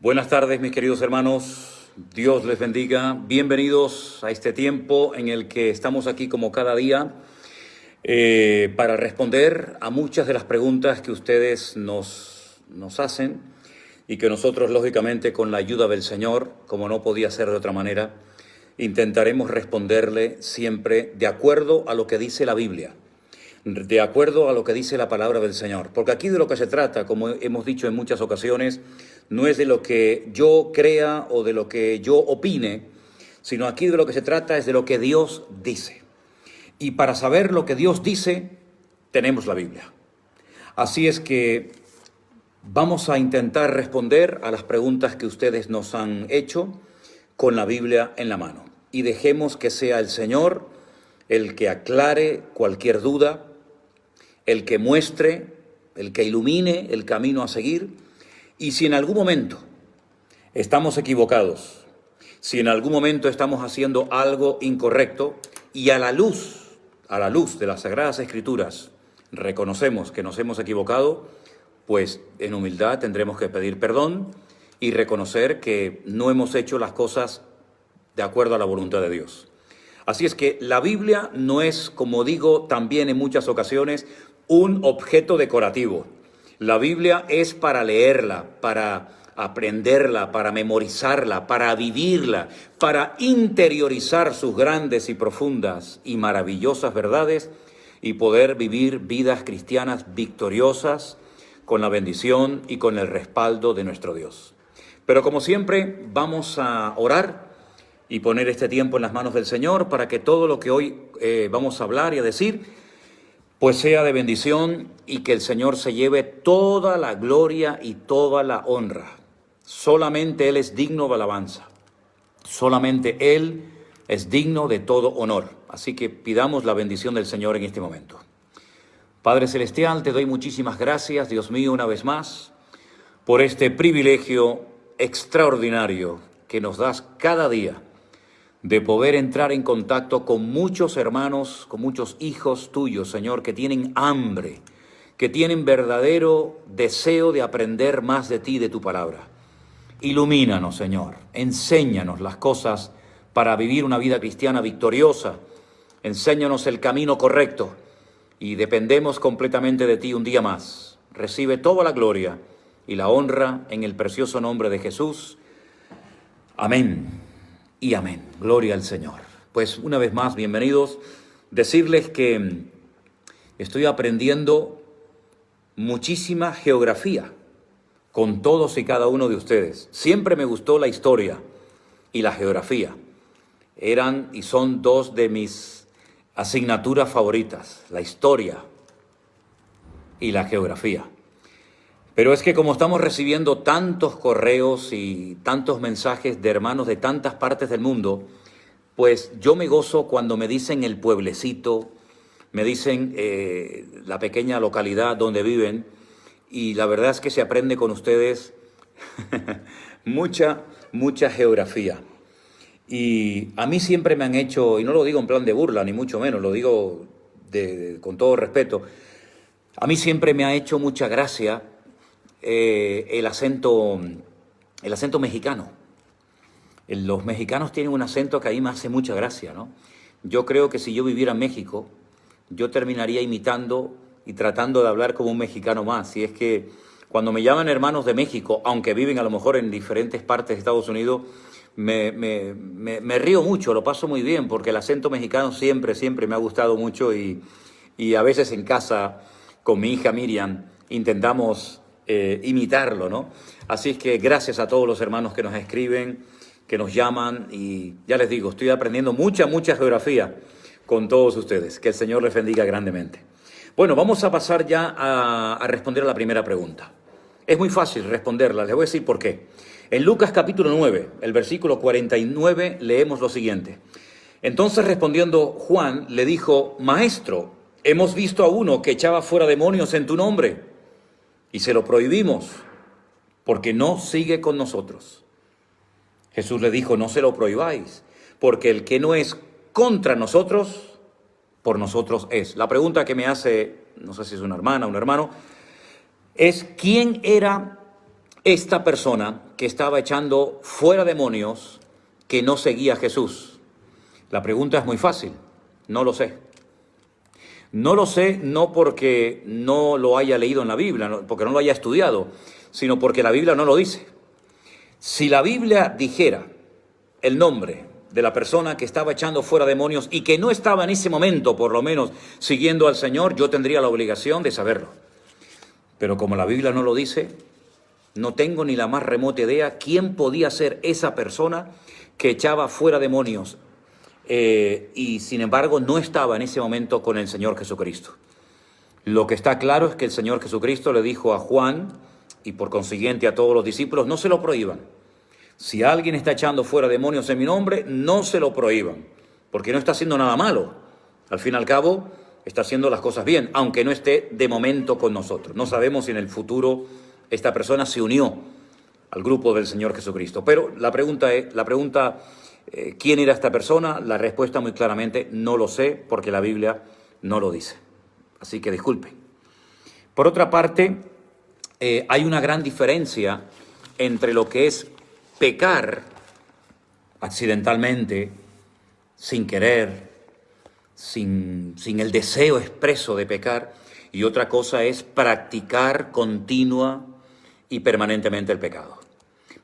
Buenas tardes, mis queridos hermanos. Dios les bendiga. Bienvenidos a este tiempo en el que estamos aquí como cada día para responder a muchas de las preguntas que ustedes nos hacen y que nosotros, lógicamente, con la ayuda del Señor, como no podía ser de otra manera, intentaremos responderle siempre de acuerdo a lo que dice la Biblia, de acuerdo a lo que dice la palabra del Señor. Porque aquí de lo que se trata, como hemos dicho en muchas ocasiones, no es de lo que yo crea o de lo que yo opine, sino aquí de lo que se trata es de lo que Dios dice. Y para saber lo que Dios dice, tenemos la Biblia. Así es que vamos a intentar responder a las preguntas que ustedes nos han hecho con la Biblia en la mano. Y dejemos que sea el Señor el que aclare cualquier duda, el que muestre, el que ilumine el camino a seguir. Y si en algún momento estamos equivocados, si en algún momento estamos haciendo algo incorrecto y a la luz de las Sagradas Escrituras reconocemos que nos hemos equivocado, pues en humildad tendremos que pedir perdón y reconocer que no hemos hecho las cosas de acuerdo a la voluntad de Dios. Así es que la Biblia no es, como digo también en muchas ocasiones, un objeto decorativo. La Biblia es para leerla, para aprenderla, para memorizarla, para vivirla, para interiorizar sus grandes y profundas y maravillosas verdades y poder vivir vidas cristianas victoriosas con la bendición y con el respaldo de nuestro Dios. Pero como siempre, vamos a orar y poner este tiempo en las manos del Señor para que todo lo que hoy vamos a hablar y a decir pues sea de bendición y que el Señor se lleve toda la gloria y toda la honra. Solamente Él es digno de alabanza. Solamente Él es digno de todo honor. Así que pidamos la bendición del Señor en este momento. Padre Celestial, te doy muchísimas gracias, Dios mío, una vez más, por este privilegio extraordinario que nos das cada día de poder entrar en contacto con muchos hermanos, con muchos hijos tuyos, Señor, que tienen hambre, que tienen verdadero deseo de aprender más de ti, de tu palabra. Ilumínanos, Señor, enséñanos las cosas para vivir una vida cristiana victoriosa, enséñanos el camino correcto y dependemos completamente de ti un día más. Recibe toda la gloria y la honra en el precioso nombre de Jesús. Amén. Y amén. Gloria al Señor. Pues una vez más, bienvenidos. Decirles que estoy aprendiendo muchísima geografía con todos y cada uno de ustedes. Siempre me gustó la historia y la geografía. Eran y son dos de mis asignaturas favoritas, la historia y la geografía. Pero es que como estamos recibiendo tantos correos y tantos mensajes de hermanos de tantas partes del mundo, pues yo me gozo cuando me dicen el pueblecito, me dicen la pequeña localidad donde viven, y la verdad es que se aprende con ustedes mucha geografía. Y a mí siempre me han hecho, y no lo digo en plan de burla, ni mucho menos, lo digo con todo respeto, a mí siempre me ha hecho mucha gracia el acento mexicano. Los mexicanos tienen un acento que a mí me hace mucha gracia, ¿no? Yo creo que si yo viviera en México, yo terminaría imitando y tratando de hablar como un mexicano más. Y es que cuando me llaman hermanos de México, aunque viven a lo mejor en diferentes partes de Estados Unidos, me río mucho, lo paso muy bien, porque el acento mexicano siempre me ha gustado mucho y a veces en casa con mi hija Miriam intentamos imitarlo, ¿no? Así es que gracias a todos los hermanos que nos escriben, que nos llaman, y ya les digo, estoy aprendiendo mucha geografía con todos ustedes. Que el Señor les bendiga grandemente. Bueno, vamos a pasar ya a responder a la primera pregunta. Es muy fácil responderla, les voy a decir por qué. En Lucas capítulo 9, el versículo 49, leemos lo siguiente. Entonces respondiendo Juan le dijo: Maestro, hemos visto a uno que echaba fuera demonios en tu nombre y se lo prohibimos porque no sigue con nosotros. Jesús le dijo: no se lo prohibáis, porque el que no es contra nosotros, por nosotros es. La pregunta que me hace, no sé si es una hermana o un hermano, es: ¿quién era esta persona que estaba echando fuera demonios que no seguía a Jesús? La pregunta es muy fácil, no lo sé. No lo sé no porque no lo haya leído en la Biblia, porque no lo haya estudiado, sino porque la Biblia no lo dice. Si la Biblia dijera el nombre de la persona que estaba echando fuera demonios y que no estaba en ese momento, por lo menos, siguiendo al Señor, yo tendría la obligación de saberlo. Pero como la Biblia no lo dice, no tengo ni la más remota idea quién podía ser esa persona que echaba fuera demonios y sin embargo no estaba en ese momento con el Señor Jesucristo. Lo que está claro es que el Señor Jesucristo le dijo a Juan y por consiguiente a todos los discípulos, no se lo prohíban. Si alguien está echando fuera demonios en mi nombre, no se lo prohíban, porque no está haciendo nada malo. Al fin y al cabo, está haciendo las cosas bien, aunque no esté de momento con nosotros. No sabemos si en el futuro esta persona se unió al grupo del Señor Jesucristo. Pero la pregunta, ¿quién era esta persona? La respuesta muy claramente, no lo sé, porque la Biblia no lo dice. Así que disculpe. Por otra parte, hay una gran diferencia entre lo que es pecar accidentalmente, sin querer, sin el deseo expreso de pecar, y otra cosa es practicar continua y permanentemente el pecado.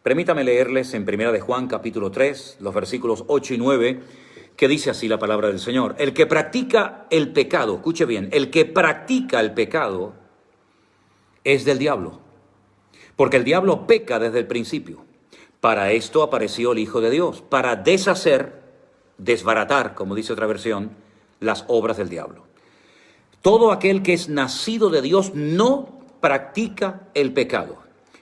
Permítame leerles en 1 de Juan capítulo 3, los versículos 8 y 9, que dice así la palabra del Señor. El que practica el pecado, escuche bien, el que practica el pecado es del diablo, porque el diablo peca desde el principio. Para esto apareció el Hijo de Dios, para deshacer, desbaratar, como dice otra versión, las obras del diablo. Todo aquel que es nacido de Dios no practica el pecado,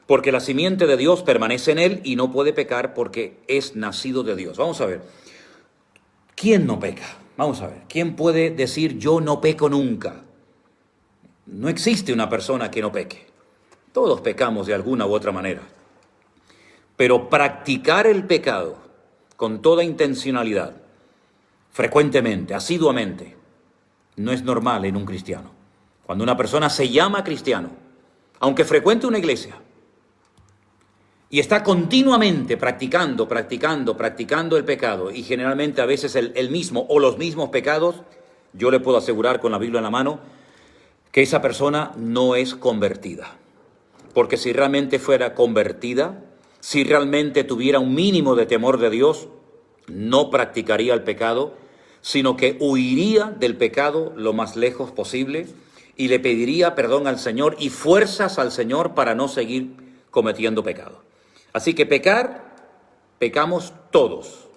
porque la simiente de Dios permanece en él y no puede pecar porque es nacido de Dios. Vamos a ver, ¿quién no peca? Vamos a ver, ¿quién puede decir yo no peco nunca? No existe una persona que no peque. Todos pecamos de alguna u otra manera. Pero practicar el pecado con toda intencionalidad, frecuentemente, asiduamente, no es normal en un cristiano. Cuando una persona se llama cristiano, aunque frecuente una iglesia, y está continuamente practicando el pecado, y generalmente a veces el mismo o los mismos pecados, yo le puedo asegurar con la Biblia en la mano, que esa persona no es convertida. Porque si realmente fuera convertida, si realmente tuviera un mínimo de temor de Dios, no practicaría el pecado, sino que huiría del pecado lo más lejos posible y le pediría perdón al Señor y fuerzas al Señor para no seguir cometiendo pecado. Así que pecamos todos,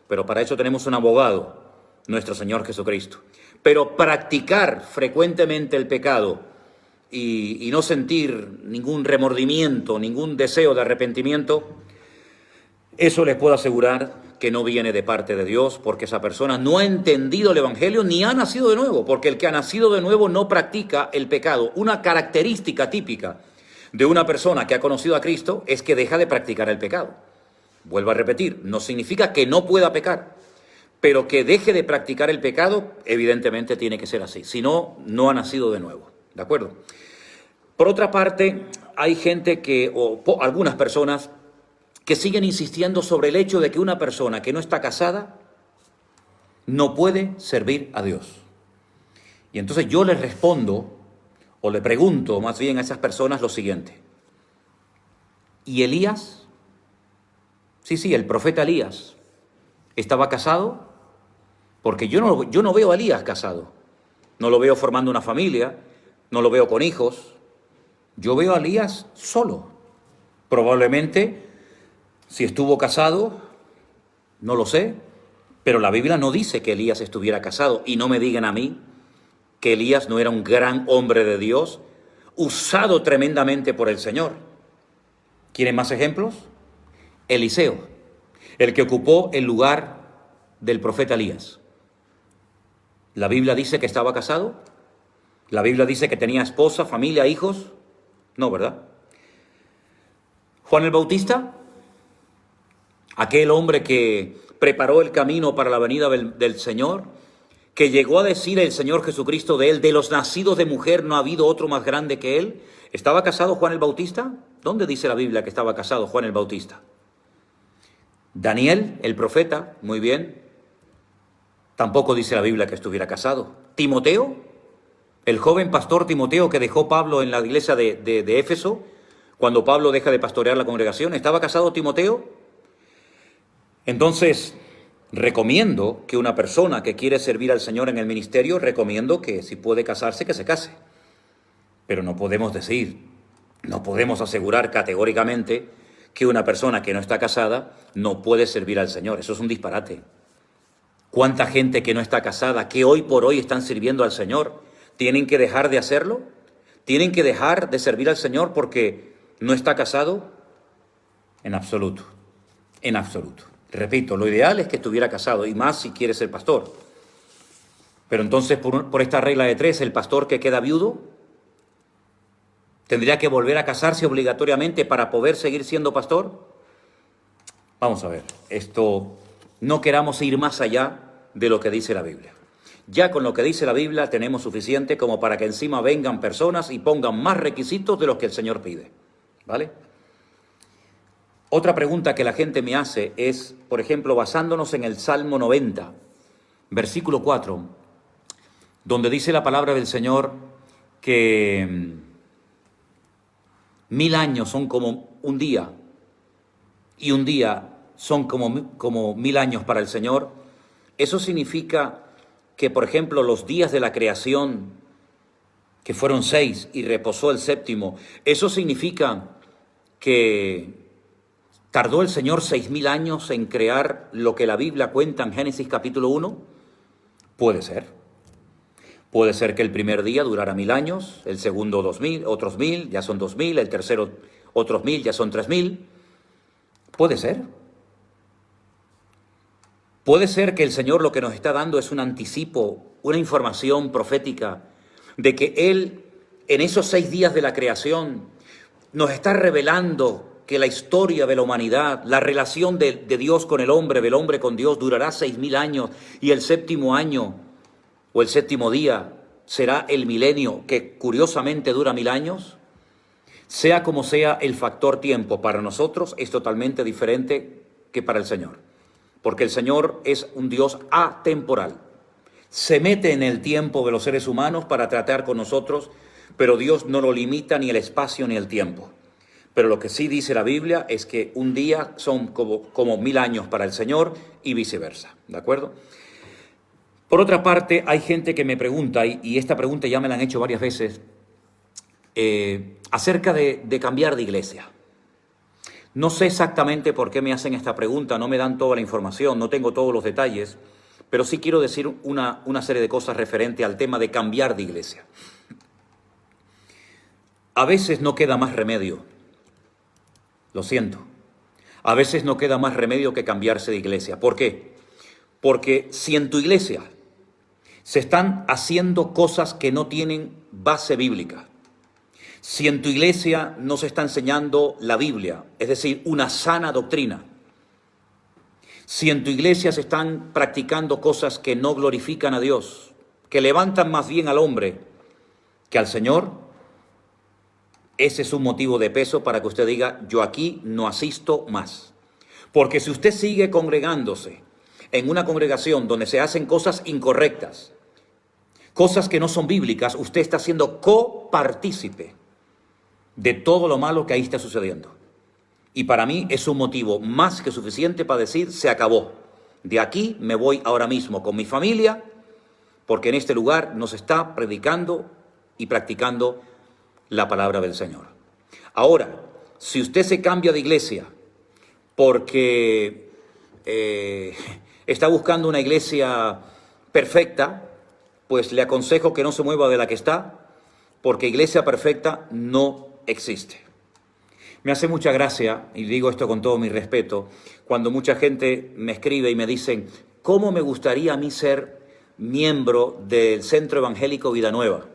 pero para eso tenemos un abogado, nuestro Señor Jesucristo. Pero practicar frecuentemente el pecado y no sentir ningún remordimiento, ningún deseo de arrepentimiento, eso les puedo asegurar que no viene de parte de Dios, porque esa persona no ha entendido el Evangelio ni ha nacido de nuevo, porque el que ha nacido de nuevo no practica el pecado. Una característica típica de una persona que ha conocido a Cristo es que deja de practicar el pecado. Vuelvo a repetir, no significa que no pueda pecar, pero que deje de practicar el pecado, evidentemente tiene que ser así. Si no, no ha nacido de nuevo. ¿De acuerdo? Por otra parte, hay gente algunas personas que siguen insistiendo sobre el hecho de que una persona que no está casada no puede servir a Dios. Y entonces yo les respondo, o le pregunto más bien a esas personas lo siguiente. ¿Y Elías? Sí, el profeta Elías, ¿estaba casado? Porque yo no veo a Elías casado. No lo veo formando una familia, no lo veo con hijos. Yo veo a Elías solo. Probablemente, si estuvo casado, no lo sé, pero la Biblia no dice que Elías estuviera casado. Y no me digan a mí que Elías no era un gran hombre de Dios, usado tremendamente por el Señor. ¿Quieren más ejemplos? Eliseo, el que ocupó el lugar del profeta Elías. ¿La Biblia dice que estaba casado? ¿La Biblia dice que tenía esposa, familia, hijos? No, ¿verdad? Juan el Bautista, aquel hombre que preparó el camino para la venida del Señor, que llegó a decir el Señor Jesucristo de él, de los nacidos de mujer no ha habido otro más grande que él. ¿Estaba casado Juan el Bautista? ¿Dónde dice la Biblia que estaba casado Juan el Bautista? Daniel, el profeta, muy bien. Tampoco dice la Biblia que estuviera casado. Timoteo, el joven pastor Timoteo que dejó Pablo en la iglesia de Éfeso, cuando Pablo deja de pastorear la congregación, ¿estaba casado Timoteo? Entonces, recomiendo que una persona que quiere servir al Señor en el ministerio, recomiendo que si puede casarse, que se case. Pero no podemos decir, no podemos asegurar categóricamente que una persona que no está casada no puede servir al Señor. Eso es un disparate. ¿Cuánta gente que no está casada, que hoy por hoy están sirviendo al Señor, tienen que dejar de hacerlo? ¿Tienen que dejar de servir al Señor porque no está casado? En absoluto, en absoluto. Repito, lo ideal es que estuviera casado, y más si quiere ser pastor. Pero entonces, por esta regla de 3, el pastor que queda viudo tendría que volver a casarse obligatoriamente para poder seguir siendo pastor. Vamos a ver, esto no queramos ir más allá de lo que dice la Biblia. Ya con lo que dice la Biblia tenemos suficiente como para que encima vengan personas y pongan más requisitos de los que el Señor pide, ¿vale? Otra pregunta que la gente me hace es, por ejemplo, basándonos en el Salmo 90, versículo 4, donde dice la palabra del Señor que 1000 años son como un día y un día son como 1000 años para el Señor. Eso significa que, por ejemplo, los días de la creación, que fueron 6 y reposó el séptimo, eso significa que ¿tardó el Señor 6000 años en crear lo que la Biblia cuenta en Génesis capítulo 1? Puede ser. Puede ser que el primer día durara 1000 años, el segundo 2000, otros 1000, ya son 2000, el tercero otros 1000, ya son 3000. Puede ser. Puede ser que el Señor lo que nos está dando es un anticipo, una información profética de que Él en esos 6 días de la creación nos está revelando que la historia de la humanidad, la relación de Dios con el hombre, del hombre con Dios, durará 6000 años y el séptimo año o el séptimo día será el milenio, que curiosamente dura 1000 años. Sea como sea, el factor tiempo para nosotros es totalmente diferente que para el Señor, porque el Señor es un Dios atemporal. Se mete en el tiempo de los seres humanos para tratar con nosotros, pero Dios no lo limita ni el espacio ni el tiempo. Pero lo que sí dice la Biblia es que un día son como 1000 años para el Señor y viceversa, ¿de acuerdo? Por otra parte, hay gente que me pregunta, y esta pregunta ya me la han hecho varias veces, acerca de cambiar de iglesia. No sé exactamente por qué me hacen esta pregunta, no me dan toda la información, no tengo todos los detalles, pero sí quiero decir una serie de cosas referente al tema de cambiar de iglesia. A veces no queda más remedio. Lo siento. A veces no queda más remedio que cambiarse de iglesia. ¿Por qué? Porque si en tu iglesia se están haciendo cosas que no tienen base bíblica, si en tu iglesia no se está enseñando la Biblia, es decir, una sana doctrina, si en tu iglesia se están practicando cosas que no glorifican a Dios, que levantan más bien al hombre que al Señor, ese es un motivo de peso para que usted diga, yo aquí no asisto más. Porque si usted sigue congregándose en una congregación donde se hacen cosas incorrectas, cosas que no son bíblicas, usted está siendo copartícipe de todo lo malo que ahí está sucediendo. Y para mí es un motivo más que suficiente para decir, se acabó. De aquí me voy ahora mismo con mi familia, porque en este lugar nos está predicando y practicando la palabra del Señor. Ahora, si usted se cambia de iglesia porque está buscando una iglesia perfecta, pues le aconsejo que no se mueva de la que está, porque iglesia perfecta no existe. Me hace mucha gracia, y digo esto con todo mi respeto, cuando mucha gente me escribe y me dicen, ¿cómo me gustaría a mí ser miembro del Centro Evangélico Vida Nueva?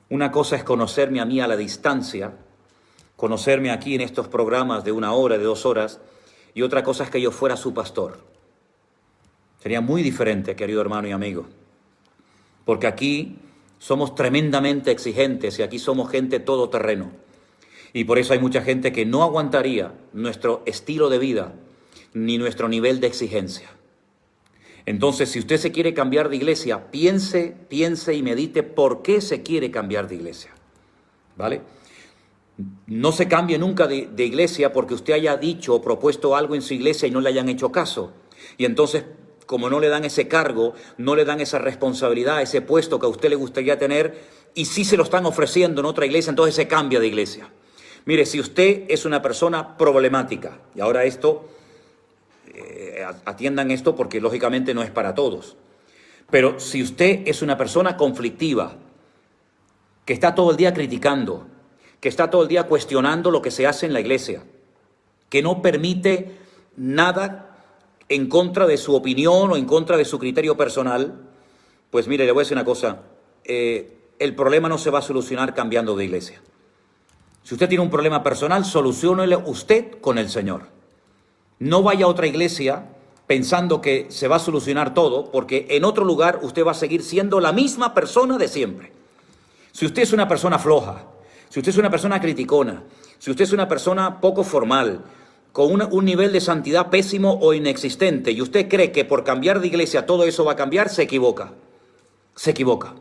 Una cosa es conocerme a mí a la distancia, conocerme aquí en estos programas de 1 hora, de 2 horas, y otra cosa es que yo fuera su pastor. Sería muy diferente, querido hermano y amigo, porque aquí somos tremendamente exigentes y aquí somos gente todoterreno. Y por eso hay mucha gente que no aguantaría nuestro estilo de vida ni nuestro nivel de exigencia. Entonces, si usted se quiere cambiar de iglesia, piense y medite por qué se quiere cambiar de iglesia, ¿vale? No se cambie nunca de iglesia porque usted haya dicho o propuesto algo en su iglesia y no le hayan hecho caso. Y entonces, como no le dan ese cargo, no le dan esa responsabilidad, ese puesto que a usted le gustaría tener, y sí se lo están ofreciendo en otra iglesia, entonces se cambia de iglesia. Mire, si usted es una persona problemática, y ahora esto, atiendan esto porque lógicamente no es para todos, pero si usted es una persona conflictiva, que está todo el día criticando, que está todo el día cuestionando lo que se hace en la iglesia, que no permite nada en contra de su opinión o en contra de su criterio personal, pues mire, le voy a decir una cosa, el problema no se va a solucionar cambiando de iglesia. Si usted tiene un problema personal, soluciónelo usted con el Señor. No vaya a otra iglesia pensando que se va a solucionar todo, porque en otro lugar usted va a seguir siendo la misma persona de siempre. Si usted es una persona floja, si usted es una persona criticona, si usted es una persona poco formal, con un nivel de santidad pésimo o inexistente, y usted cree que por cambiar de iglesia todo eso va a cambiar, se equivoca. Se equivoca.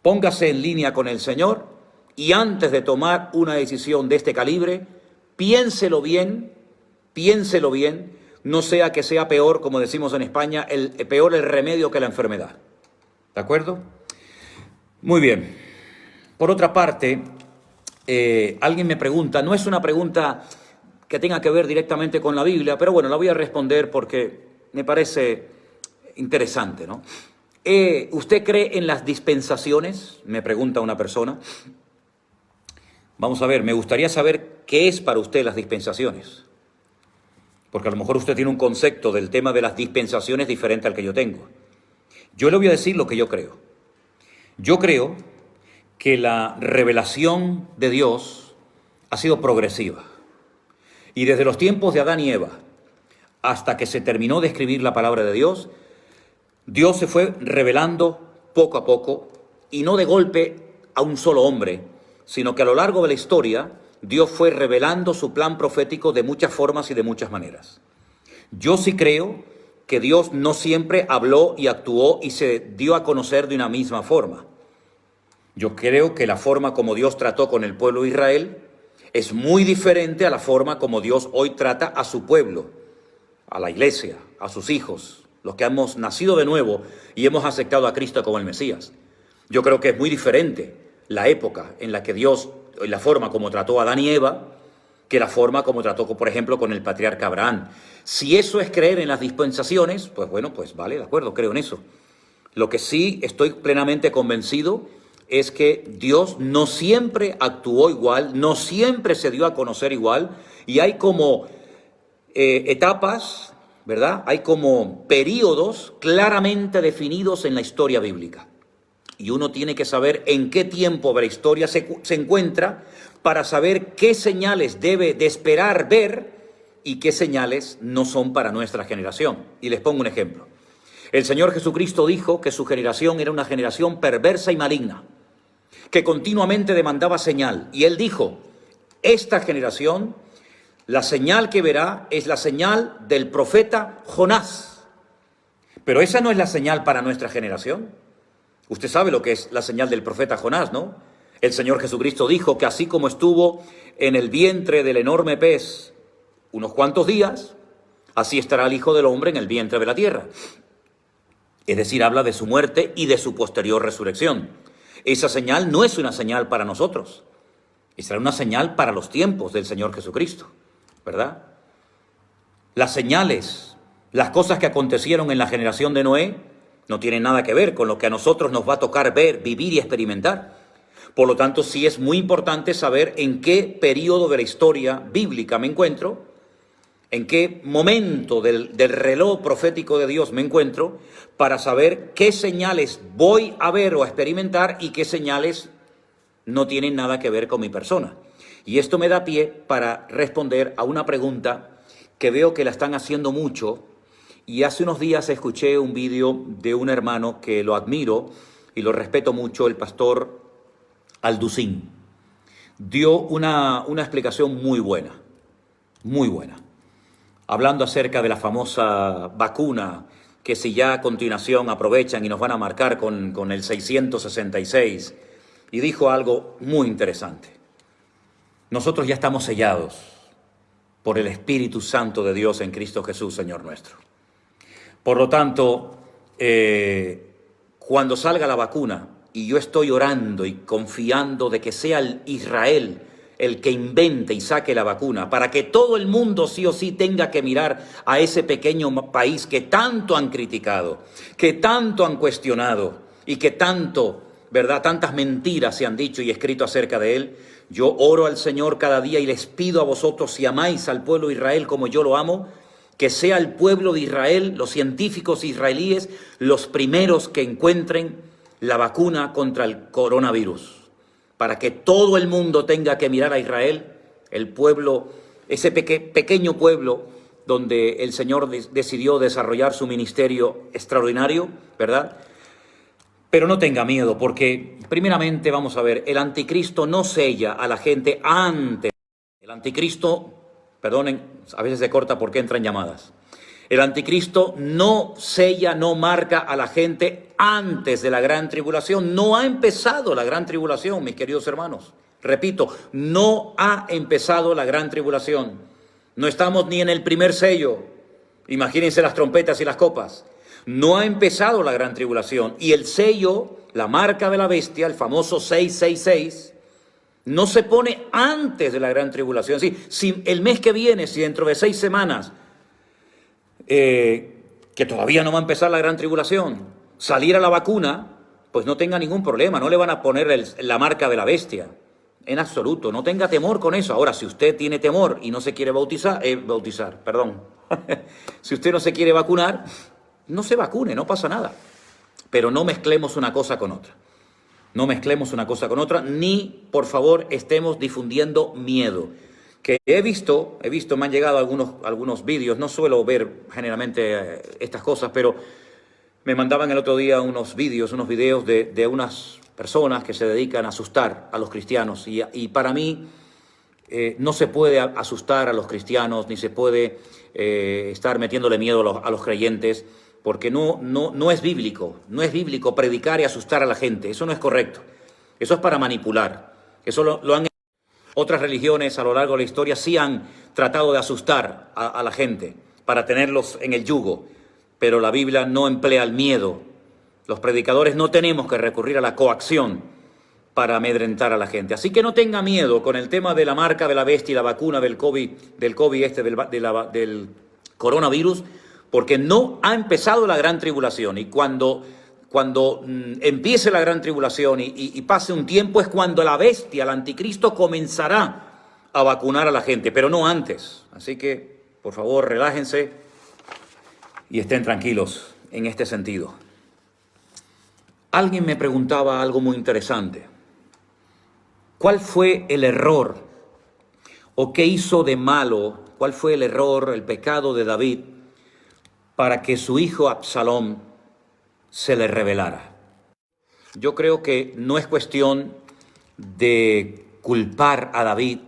Póngase en línea con el Señor y antes de tomar una decisión de este calibre, piénselo bien, no sea que sea peor, como decimos en España, peor el remedio que la enfermedad. ¿De acuerdo? Muy bien. Por otra parte, alguien me pregunta, no es una pregunta que tenga que ver directamente con la Biblia, pero bueno, la voy a responder porque me parece interesante, ¿no? ¿Usted cree en las dispensaciones? Me pregunta una persona. Vamos a ver, me gustaría saber qué es para usted las dispensaciones. Porque a lo mejor usted tiene un concepto del tema de las dispensaciones diferente al que yo tengo. Yo le voy a decir lo que yo creo. Yo creo que la revelación de Dios ha sido progresiva. Y desde los tiempos de Adán y Eva hasta que se terminó de escribir la palabra de Dios, Dios se fue revelando poco a poco y no de golpe a un solo hombre, sino que a lo largo de la historia Dios fue revelando su plan profético de muchas formas y de muchas maneras. Yo sí creo que Dios no siempre habló y actuó y se dio a conocer de una misma forma. Yo creo que la forma como Dios trató con el pueblo de Israel es muy diferente a la forma como Dios hoy trata a su pueblo, a la iglesia, a sus hijos, los que hemos nacido de nuevo y hemos aceptado a Cristo como el Mesías. Yo creo que es muy diferente la época en la que Dios, la forma como trató a Adán y Eva, que la forma como trató, por ejemplo, con el patriarca Abraham. Si eso es creer en las dispensaciones, pues bueno, pues vale, de acuerdo, creo en eso. Lo que sí estoy plenamente convencido es que Dios no siempre actuó igual, no siempre se dio a conocer igual, y hay como etapas, ¿verdad? Hay como períodos claramente definidos en la historia bíblica. Y uno tiene que saber en qué tiempo de la historia se encuentra para saber qué señales debe de esperar ver y qué señales no son para nuestra generación. Y les pongo un ejemplo. El Señor Jesucristo dijo que su generación era una generación perversa y maligna, que continuamente demandaba señal. Y Él dijo, esta generación, la señal que verá es la señal del profeta Jonás. Pero esa no es la señal para nuestra generación. Usted sabe lo que es la señal del profeta Jonás, ¿no? El Señor Jesucristo dijo que así como estuvo en el vientre del enorme pez unos cuantos días, así estará el Hijo del Hombre en el vientre de la tierra. Es decir, habla de su muerte y de su posterior resurrección. Esa señal no es una señal para nosotros. Será una señal para los tiempos del Señor Jesucristo, ¿verdad? Las señales, las cosas que acontecieron en la generación de Noé, no tienen nada que ver con lo que a nosotros nos va a tocar ver, vivir y experimentar. Por lo tanto, sí es muy importante saber en qué periodo de la historia bíblica me encuentro, en qué momento del reloj profético de Dios me encuentro, para saber qué señales voy a ver o a experimentar y qué señales no tienen nada que ver con mi persona. Y esto me da pie para responder a una pregunta que veo que la están haciendo mucho. Y hace unos días escuché un vídeo de un hermano que lo admiro y lo respeto mucho, el pastor Alducín. dio una explicación muy buena, hablando acerca de la famosa vacuna, que si ya a continuación aprovechan y nos van a marcar con el 666, y dijo algo muy interesante. Nosotros ya estamos sellados por el Espíritu Santo de Dios en Cristo Jesús, Señor nuestro. Por lo tanto, cuando salga la vacuna, y yo estoy orando y confiando de que sea el Israel el que invente y saque la vacuna, para que todo el mundo sí o sí tenga que mirar a ese pequeño país que tanto han criticado, que tanto han cuestionado y que tanto, ¿verdad?, tantas mentiras se han dicho y escrito acerca de él. Yo oro al Señor cada día y les pido a vosotros, si amáis al pueblo de Israel como yo lo amo, que sea el pueblo de Israel, los científicos israelíes, los primeros que encuentren la vacuna contra el coronavirus, para que todo el mundo tenga que mirar a Israel, el pueblo, ese pequeño pueblo donde el Señor decidió desarrollar su ministerio extraordinario, ¿verdad? Pero no tenga miedo, porque primeramente vamos a ver, el anticristo no sella a la gente antes. El anticristo, perdonen, a veces se corta porque entran llamadas. El anticristo no sella, no marca a la gente antes de la gran tribulación. No ha empezado la gran tribulación, mis queridos hermanos. Repito, no ha empezado la gran tribulación. No estamos ni en el primer sello. Imagínense las trompetas y las copas. No ha empezado la gran tribulación. Y el sello, la marca de la bestia, el famoso 666, no se pone antes de la gran tribulación. Sí, si el mes que viene, si dentro de 6 semanas, que todavía no va a empezar la gran tribulación, saliera la vacuna, pues no tenga ningún problema, no le van a poner la marca de la bestia, en absoluto, no tenga temor con eso. Ahora, si usted tiene temor y no se quiere si usted no se quiere vacunar, no se vacune, no pasa nada, pero no mezclemos una cosa con otra. No mezclemos una cosa con otra, ni, por favor, estemos difundiendo miedo. Que he visto, me han llegado algunos vídeos, no suelo ver generalmente estas cosas, pero me mandaban el otro día unos videos de unas personas que se dedican a asustar a los cristianos. Y para mí no se puede asustar a los cristianos, ni se puede estar metiéndole miedo a los creyentes, porque no es bíblico, predicar y asustar a la gente. Eso no es correcto, eso es para manipular. Eso lo han hecho. Otras religiones a lo largo de la historia sí han tratado de asustar a la gente para tenerlos en el yugo, pero la Biblia no emplea el miedo. Los predicadores no tenemos que recurrir a la coacción para amedrentar a la gente. Así que no tenga miedo con el tema de la marca de la bestia y la vacuna del del coronavirus, porque no ha empezado la gran tribulación. Y cuando empiece la gran tribulación y pase un tiempo, es cuando la bestia, el anticristo, comenzará a vacunar a la gente, pero no antes. Así que, por favor, relájense y estén tranquilos en este sentido. Alguien me preguntaba algo muy interesante. ¿Cuál fue el error o qué hizo de malo? ¿Cuál fue el error, el pecado de David para que su hijo Absalón se le revelara? Yo creo que no es cuestión de culpar a David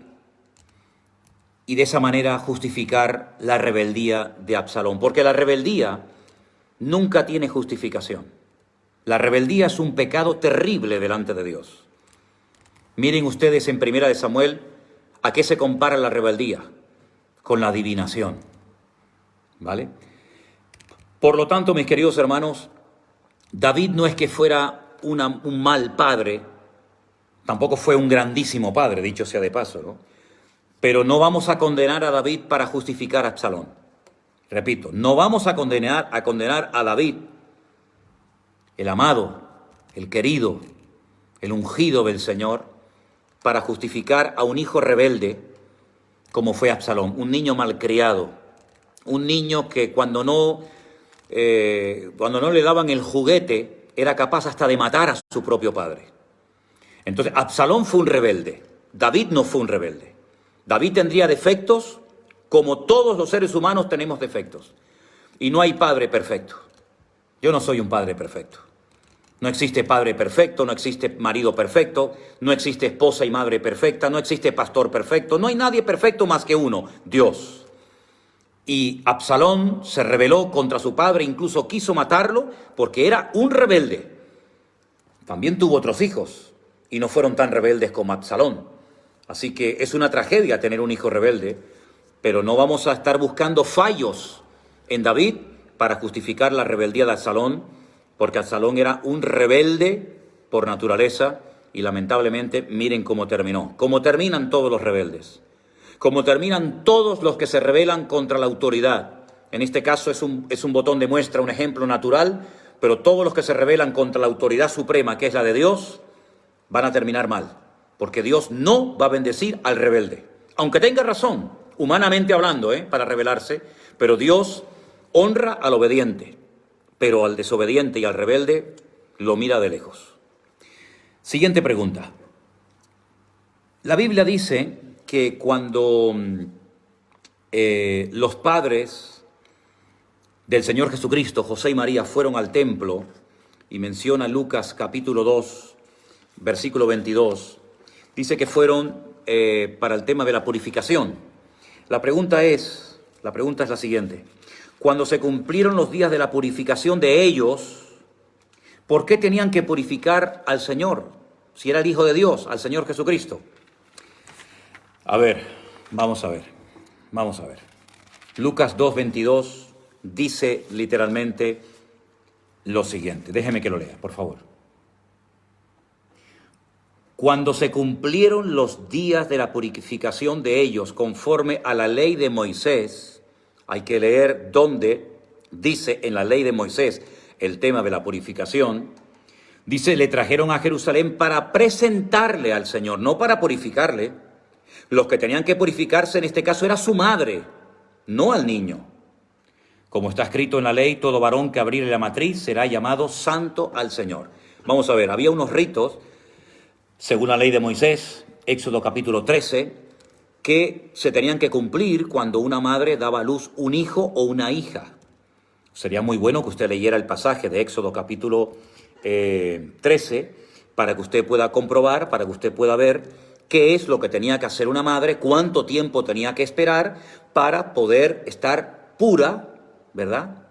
y de esa manera justificar la rebeldía de Absalón, porque la rebeldía nunca tiene justificación. La rebeldía es un pecado terrible delante de Dios. Miren ustedes en 1 de Samuel a qué se compara la rebeldía: con la adivinación, ¿vale? Por lo tanto, mis queridos hermanos, David no es que fuera un mal padre, tampoco fue un grandísimo padre, dicho sea de paso, ¿no? Pero no vamos a condenar a David para justificar a Absalón. Repito, no vamos a condenar a David, el amado, el querido, el ungido del Señor, para justificar a un hijo rebelde como fue Absalón, un niño malcriado, un niño que cuando no le daban el juguete era capaz hasta de matar a su propio padre. Entonces, Absalón fue un rebelde, David no fue un rebelde. David tendría defectos, como todos los seres humanos tenemos defectos. Y no hay padre perfecto. Yo no soy un padre perfecto. No existe padre perfecto, no existe marido perfecto, no existe esposa y madre perfecta, no existe pastor perfecto, no hay nadie perfecto más que uno, Dios. Y Absalón se rebeló contra su padre, incluso quiso matarlo porque era un rebelde. También tuvo otros hijos y no fueron tan rebeldes como Absalón. Así que es una tragedia tener un hijo rebelde, pero no vamos a estar buscando fallos en David para justificar la rebeldía de Absalón, porque Absalón era un rebelde por naturaleza y lamentablemente miren cómo terminó. Cómo terminan todos los rebeldes. Como terminan todos los que se rebelan contra la autoridad. En este caso es un botón de muestra, un ejemplo natural, pero todos los que se rebelan contra la autoridad suprema, que es la de Dios, van a terminar mal, porque Dios no va a bendecir al rebelde. Aunque tenga razón, humanamente hablando, para rebelarse, pero Dios honra al obediente, pero al desobediente y al rebelde lo mira de lejos. Siguiente pregunta. La Biblia dice que cuando los padres del Señor Jesucristo, José y María, fueron al templo, y menciona Lucas capítulo 2, versículo 22, dice que fueron para el tema de la purificación. La pregunta es la siguiente. Cuando se cumplieron los días de la purificación de ellos, ¿por qué tenían que purificar al Señor? Si era el Hijo de Dios, al Señor Jesucristo. Vamos a ver. Lucas 2:22 dice literalmente lo siguiente. Déjeme que lo lea, por favor. Cuando se cumplieron los días de la purificación de ellos conforme a la ley de Moisés, hay que leer dónde dice en la ley de Moisés el tema de la purificación, dice, le trajeron a Jerusalén para presentarle al Señor, no para purificarle. Los que tenían que purificarse en este caso era su madre, no al niño. Como está escrito en la ley, todo varón que abriere la matriz será llamado santo al Señor. Vamos a ver, había unos ritos, según la ley de Moisés, Éxodo capítulo 13, que se tenían que cumplir cuando una madre daba a luz un hijo o una hija. Sería muy bueno que usted leyera el pasaje de Éxodo capítulo 13 para que usted pueda comprobar, para que usted pueda ver qué es lo que tenía que hacer una madre, cuánto tiempo tenía que esperar para poder estar pura, ¿verdad?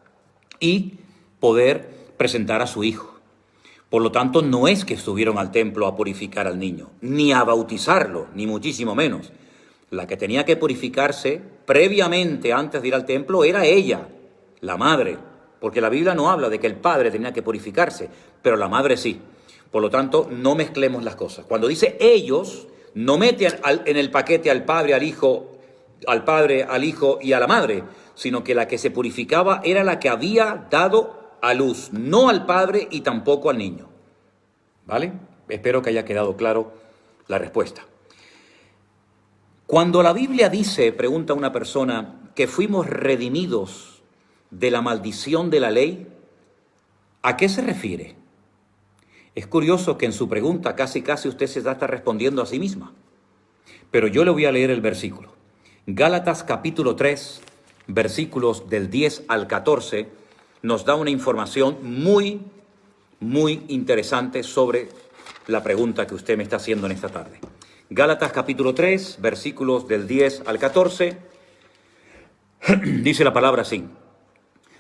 Y poder presentar a su hijo. Por lo tanto, no es que estuvieron al templo a purificar al niño, ni a bautizarlo, ni muchísimo menos. La que tenía que purificarse previamente, antes de ir al templo, era ella, la madre. Porque la Biblia no habla de que el padre tenía que purificarse, pero la madre sí. Por lo tanto, no mezclemos las cosas. Cuando dice ellos, no meten en el paquete al padre, al hijo y a la madre, sino que la que se purificaba era la que había dado a luz, no al padre y tampoco al niño. ¿Vale? Espero que haya quedado claro la respuesta. Cuando la Biblia dice, pregunta una persona, que fuimos redimidos de la maldición de la ley, ¿a qué se refiere? Es curioso que en su pregunta casi usted se está respondiendo a sí misma. Pero yo le voy a leer el versículo. Gálatas capítulo 3, versículos del 10 al 14, nos da una información muy interesante sobre la pregunta que usted me está haciendo en esta tarde. Gálatas capítulo 3, versículos del 10 al 14, dice la palabra así.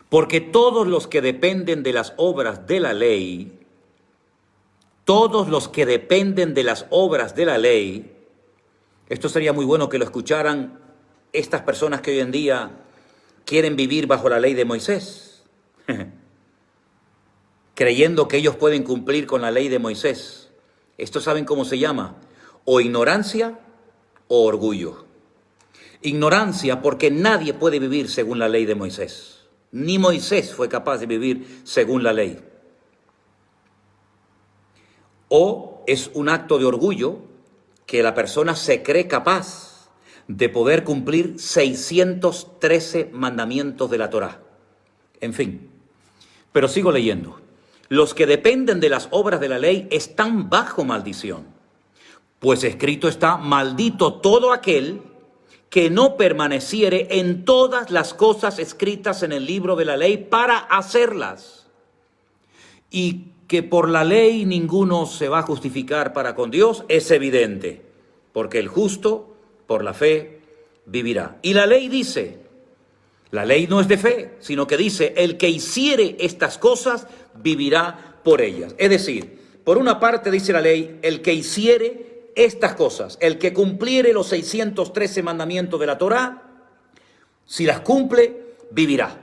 Porque todos los que dependen de las obras de la ley, esto sería muy bueno que lo escucharan estas personas que hoy en día quieren vivir bajo la ley de Moisés, creyendo que ellos pueden cumplir con la ley de Moisés. Esto saben cómo se llama, o ignorancia o orgullo. Ignorancia porque nadie puede vivir según la ley de Moisés. Ni Moisés fue capaz de vivir según la ley. O es un acto de orgullo que la persona se cree capaz de poder cumplir 613 mandamientos de la Torá. En fin, pero sigo leyendo. Los que dependen de las obras de la ley están bajo maldición, pues escrito está, maldito todo aquel que no permaneciere en todas las cosas escritas en el libro de la ley para hacerlas. ¿Y que por la ley ninguno se va a justificar para con Dios es evidente, porque el justo por la fe vivirá. Y la ley dice, la ley no es de fe, sino que dice, el que hiciere estas cosas vivirá por ellas. Es decir, por una parte dice la ley, el que hiciere estas cosas, el que cumpliere los 613 mandamientos de la Torá, si las cumple, vivirá.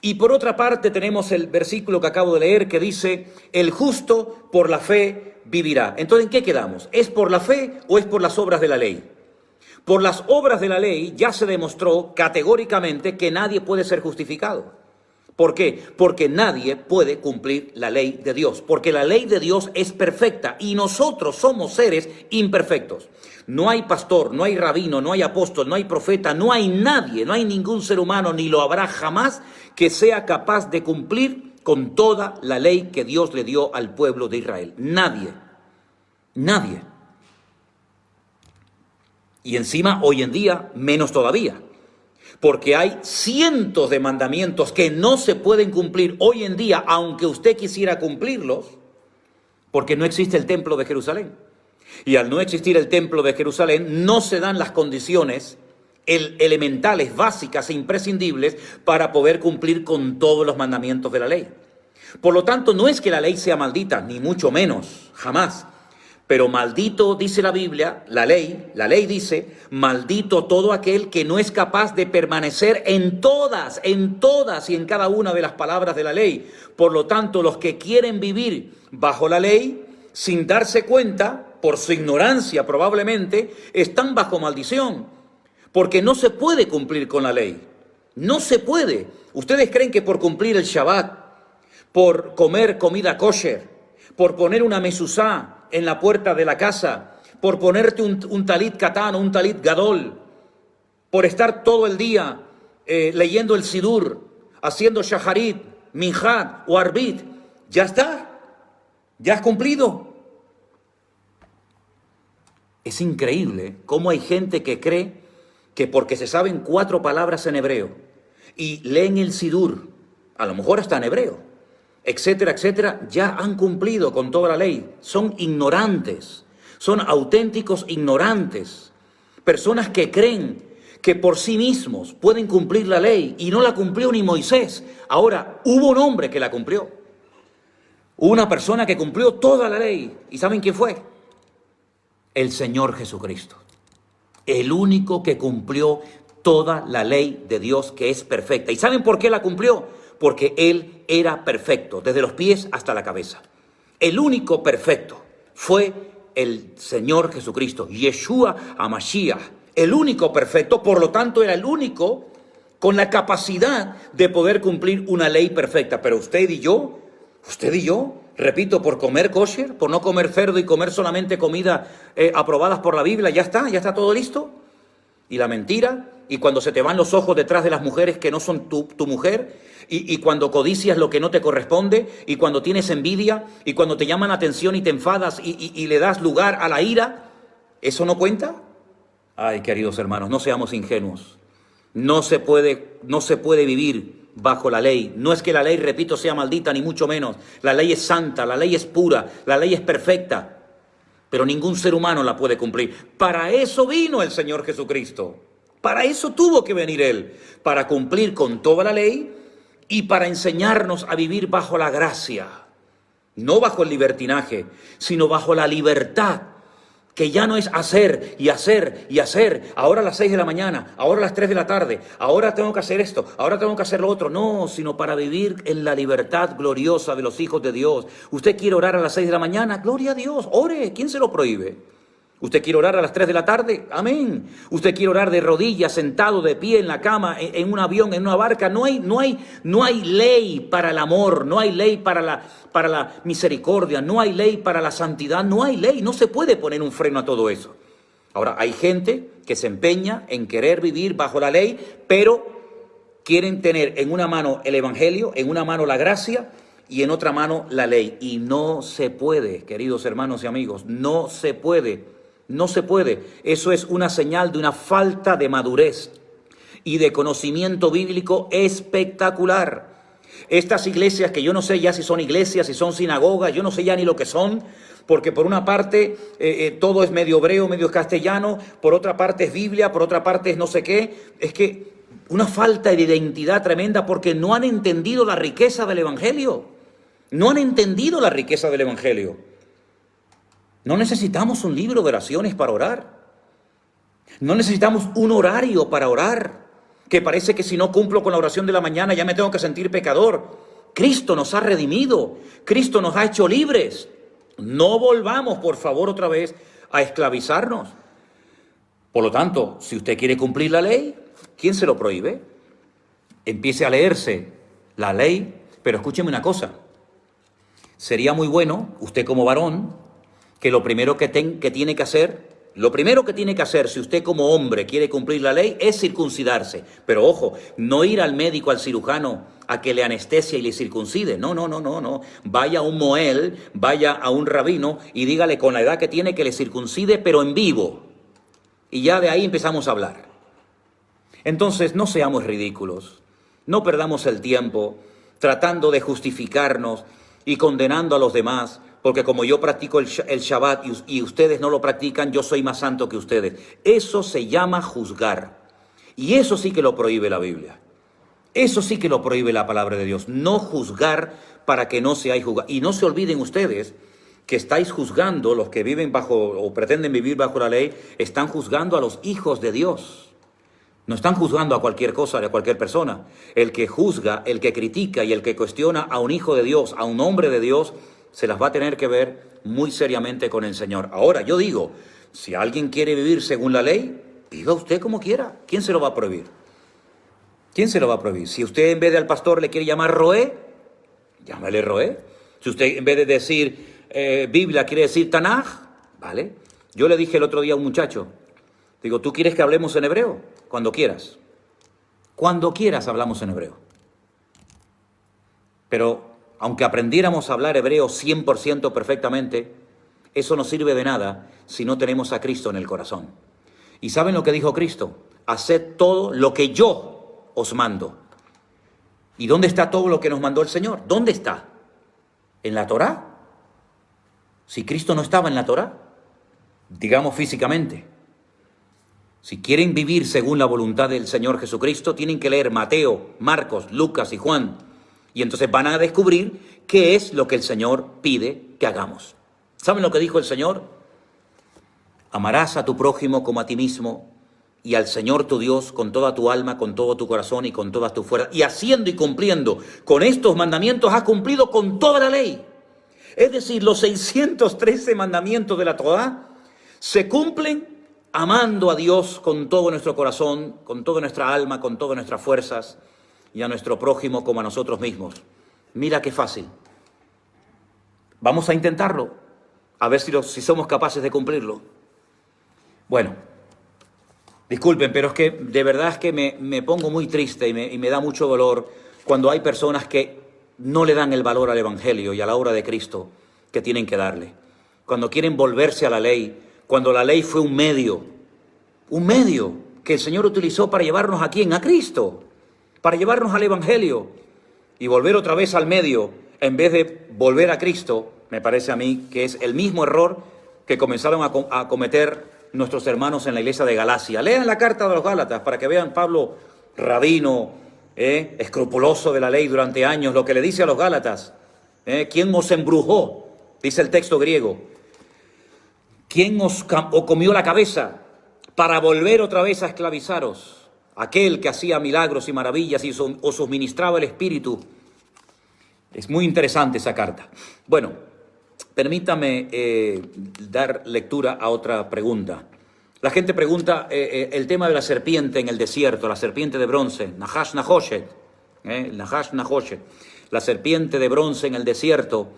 Y por otra parte tenemos el versículo que acabo de leer que dice, el justo por la fe vivirá. Entonces, ¿en qué quedamos? ¿Es por la fe o es por las obras de la ley? Por las obras de la ley ya se demostró categóricamente que nadie puede ser justificado. ¿Por qué? Porque nadie puede cumplir la ley de Dios, porque la ley de Dios es perfecta y nosotros somos seres imperfectos. No hay pastor, no hay rabino, no hay apóstol, no hay profeta, no hay nadie, no hay ningún ser humano, ni lo habrá jamás, que sea capaz de cumplir con toda la ley que Dios le dio al pueblo de Israel. Nadie, nadie. Y encima, hoy en día, menos todavía. Porque hay cientos de mandamientos que no se pueden cumplir hoy en día, aunque usted quisiera cumplirlos, porque no existe el templo de Jerusalén. Y al no existir el templo de Jerusalén, no se dan las condiciones elementales, básicas e imprescindibles para poder cumplir con todos los mandamientos de la ley. Por lo tanto, no es que la ley sea maldita, ni mucho menos, jamás. Pero maldito, dice la Biblia, la ley dice, maldito todo aquel que no es capaz de permanecer en todas y en cada una de las palabras de la ley. Por lo tanto, los que quieren vivir bajo la ley, sin darse cuenta, por su ignorancia probablemente, están bajo maldición. Porque no se puede cumplir con la ley. No se puede. ¿Ustedes creen que por cumplir el Shabbat, por comer comida kosher, por poner una mezuzá en la puerta de la casa, por ponerte un talit katán o un talit gadol, por estar todo el día leyendo el sidur, haciendo shaharit, minjat o arbit, ya está, ya has cumplido? Es increíble cómo hay gente que cree que porque se saben 4 palabras en hebreo y leen el sidur, a lo mejor hasta en hebreo, etcétera, etcétera, ya han cumplido con toda la ley. Son ignorantes, son auténticos ignorantes. Personas que creen que por sí mismos pueden cumplir la ley y no la cumplió ni Moisés. Ahora, hubo un hombre que la cumplió. Hubo una persona que cumplió toda la ley. ¿Y saben quién fue? El Señor Jesucristo. El único que cumplió toda la ley de Dios, que es perfecta. ¿Y saben por qué la cumplió? Porque Él era perfecto, desde los pies hasta la cabeza. El único perfecto fue el Señor Jesucristo, Yeshua HaMashiach. El único perfecto, por lo tanto, era el único con la capacidad de poder cumplir una ley perfecta. Pero usted y yo, repito, por comer kosher, por no comer cerdo y comer solamente comida aprobadas por la Biblia, ya está todo listo. Y la mentira, y cuando se te van los ojos detrás de las mujeres que no son tu mujer, y cuando codicias lo que no te corresponde, y cuando tienes envidia, y cuando te llaman la atención y te enfadas y le das lugar a la ira, ¿eso no cuenta? Ay, queridos hermanos, no seamos ingenuos. No se puede vivir bajo la ley. No es que la ley, repito, sea maldita, ni mucho menos. La ley es santa, la ley es pura, la ley es perfecta. Pero ningún ser humano la puede cumplir. Para eso vino el Señor Jesucristo. Para eso tuvo que venir Él. Para cumplir con toda la ley y para enseñarnos a vivir bajo la gracia. No bajo el libertinaje, sino bajo la libertad. Que ya no es hacer y hacer y hacer. Ahora a las 6 de la mañana, ahora a las 3 de la tarde, ahora tengo que hacer esto, ahora tengo que hacer lo otro. No, sino para vivir en la libertad gloriosa de los hijos de Dios. ¿Usted quiere orar a las 6 de la mañana? Gloria a Dios, ore. ¿Quién se lo prohíbe? ¿Usted quiere orar a las 3 de la tarde? Amén. ¿Usted quiere orar de rodillas, sentado, de pie, en la cama, en un avión, en una barca? No hay ley para el amor, no hay ley para la misericordia, no hay ley para la santidad, no hay ley. No se puede poner un freno a todo eso. Ahora, hay gente que se empeña en querer vivir bajo la ley, pero quieren tener en una mano el evangelio, en una mano la gracia y en otra mano la ley. Y no se puede, queridos hermanos y amigos, no se puede. No se puede. Eso es una señal de una falta de madurez y de conocimiento bíblico espectacular. Estas iglesias que yo no sé ya si son iglesias, si son sinagogas, yo no sé ya ni lo que son, porque por una parte todo es medio hebreo, medio castellano, por otra parte es Biblia, por otra parte es no sé qué. Es que una falta de identidad tremenda porque no han entendido la riqueza del Evangelio. No han entendido la riqueza del Evangelio. No necesitamos un libro de oraciones para orar. No necesitamos un horario para orar, que parece que si no cumplo con la oración de la mañana ya me tengo que sentir pecador. Cristo nos ha redimido, Cristo nos ha hecho libres. No volvamos, por favor, otra vez a esclavizarnos. Por lo tanto, si usted quiere cumplir la ley, ¿quién se lo prohíbe? Empiece a leerse la ley, pero escúcheme una cosa. Sería muy bueno, usted como varón, que lo primero que tiene que hacer, si usted como hombre quiere cumplir la ley, es circuncidarse. Pero ojo, no ir al médico, al cirujano, a que le anestesia y le circuncide. No. Vaya a un moel, vaya a un rabino y dígale con la edad que tiene que le circuncide, pero en vivo. Y ya de ahí empezamos a hablar. Entonces, no seamos ridículos. No perdamos el tiempo tratando de justificarnos y condenando a los demás, porque como yo practico el Shabbat y ustedes no lo practican, yo soy más santo que ustedes. Eso se llama juzgar. Y eso sí que lo prohíbe la Biblia. Eso sí que lo prohíbe la palabra de Dios. No juzgar para que no seáis juzgados. Y no se olviden ustedes que estáis juzgando, los que viven bajo o pretenden vivir bajo la ley, están juzgando a los hijos de Dios. No están juzgando a cualquier cosa, a cualquier persona. El que juzga, el que critica y el que cuestiona a un hijo de Dios, a un hombre de Dios, se las va a tener que ver muy seriamente con el Señor. Ahora, yo digo, si alguien quiere vivir según la ley, viva usted como quiera. ¿Quién se lo va a prohibir? ¿Quién se lo va a prohibir? Si usted en vez de al pastor le quiere llamar Roé, llámale Roé. Si usted en vez de decir Biblia quiere decir Tanaj, ¿vale? Yo le dije el otro día a un muchacho, digo, ¿tú quieres que hablemos en hebreo? Cuando quieras. Cuando quieras hablamos en hebreo. Pero aunque aprendiéramos a hablar hebreo 100% perfectamente, eso no sirve de nada si no tenemos a Cristo en el corazón. ¿Y saben lo que dijo Cristo? Haced todo lo que yo os mando. ¿Y dónde está todo lo que nos mandó el Señor? ¿Dónde está? ¿En la Torá? Si Cristo no estaba en la Torá, digamos físicamente. Si quieren vivir según la voluntad del Señor Jesucristo, tienen que leer Mateo, Marcos, Lucas y Juan. Y entonces van a descubrir qué es lo que el Señor pide que hagamos. ¿Saben lo que dijo el Señor? Amarás a tu prójimo como a ti mismo y al Señor tu Dios con toda tu alma, con todo tu corazón y con todas tus fuerzas. Y haciendo y cumpliendo con estos mandamientos has cumplido con toda la ley. Es decir, los 613 mandamientos de la Torá se cumplen amando a Dios con todo nuestro corazón, con toda nuestra alma, con todas nuestras fuerzas y a nuestro prójimo como a nosotros mismos. Mira qué fácil. Vamos a intentarlo, a ver si somos capaces de cumplirlo. Bueno, disculpen, pero es que de verdad es que me pongo muy triste y me da mucho dolor cuando hay personas que no le dan el valor al Evangelio y a la obra de Cristo que tienen que darle. Cuando quieren volverse a la ley, cuando la ley fue un medio que el Señor utilizó para llevarnos a ¿quién? A Cristo, para llevarnos al Evangelio y volver otra vez al medio en vez de volver a Cristo, me parece a mí que es el mismo error que comenzaron a cometer nuestros hermanos en la iglesia de Galacia. Lean la carta de los Gálatas para que vean Pablo, rabino, escrupuloso de la ley durante años, lo que le dice a los Gálatas. ¿Quién os embrujó? Dice el texto griego. ¿Quién os comió la cabeza para volver otra vez a esclavizaros? Aquel que hacía milagros y maravillas y os suministraba el Espíritu. Es muy interesante esa carta. Bueno, permítame dar lectura a otra pregunta. La gente pregunta el tema de la serpiente en el desierto, la serpiente de bronce, Nahash Nahoshet, Nahash Nahoshet, la serpiente de bronce en el desierto.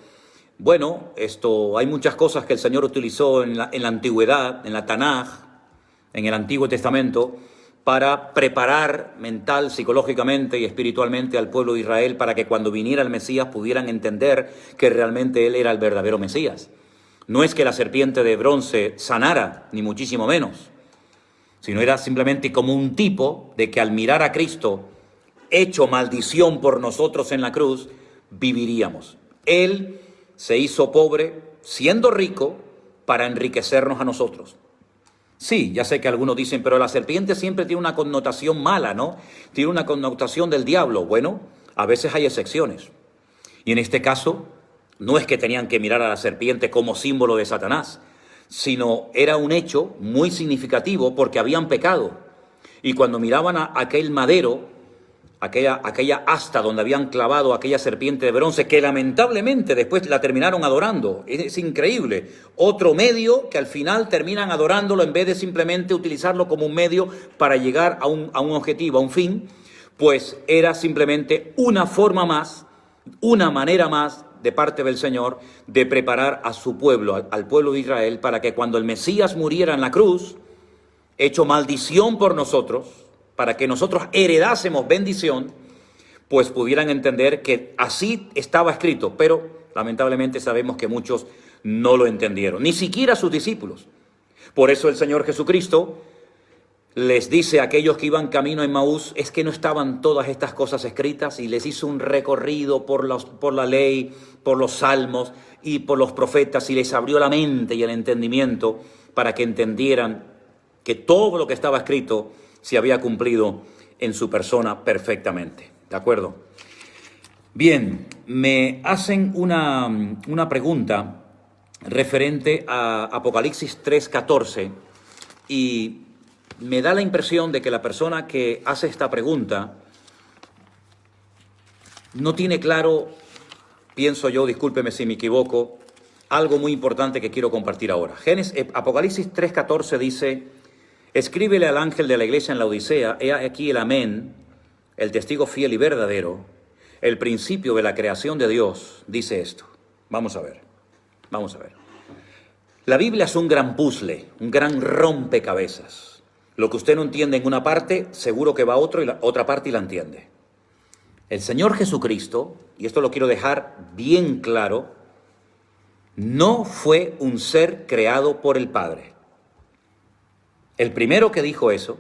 Bueno, hay muchas cosas que el Señor utilizó en la antigüedad, en la Tanaj, en el Antiguo Testamento, para preparar mental, psicológicamente y espiritualmente al pueblo de Israel para que cuando viniera el Mesías pudieran entender que realmente Él era el verdadero Mesías. No es que la serpiente de bronce sanara, ni muchísimo menos, sino era simplemente como un tipo de que al mirar a Cristo hecho maldición por nosotros en la cruz, viviríamos. Él se hizo pobre, siendo rico, para enriquecernos a nosotros. Sí, ya sé que algunos dicen, pero la serpiente siempre tiene una connotación mala, ¿no? Tiene una connotación del diablo. Bueno, a veces hay excepciones. Y en este caso, no es que tenían que mirar a la serpiente como símbolo de Satanás, sino era un hecho muy significativo porque habían pecado. Y cuando miraban a aquel madero, aquella asta donde habían clavado aquella serpiente de bronce, que lamentablemente después la terminaron adorando. Es increíble. Otro medio que al final terminan adorándolo en vez de simplemente utilizarlo como un medio para llegar a un objetivo, a un fin, pues era simplemente una forma más, una manera más de parte del Señor de preparar a su pueblo, al pueblo de Israel, para que cuando el Mesías muriera en la cruz, hecho maldición por nosotros, para que nosotros heredásemos bendición, pues pudieran entender que así estaba escrito, pero lamentablemente sabemos que muchos no lo entendieron, ni siquiera sus discípulos. Por eso el Señor Jesucristo les dice a aquellos que iban camino a Emmaús, es que no estaban todas estas cosas escritas, y les hizo un recorrido por la ley, por los salmos y por los profetas, y les abrió la mente y el entendimiento para que entendieran que todo lo que estaba escrito se había cumplido en su persona perfectamente. ¿De acuerdo? Bien, me hacen una pregunta referente a Apocalipsis 3:14 y me da la impresión de que la persona que hace esta pregunta no tiene claro, pienso yo, discúlpeme si me equivoco, algo muy importante que quiero compartir ahora. Apocalipsis 3:14 dice: escríbele al ángel de la iglesia en la Odisea, he aquí el amén, el testigo fiel y verdadero, el principio de la creación de Dios, dice esto. Vamos a ver. La Biblia es un gran puzzle, un gran rompecabezas. Lo que usted no entiende en una parte, seguro que va a otra parte y la entiende. El Señor Jesucristo, y esto lo quiero dejar bien claro, no fue un ser creado por el Padre. El primero que dijo eso,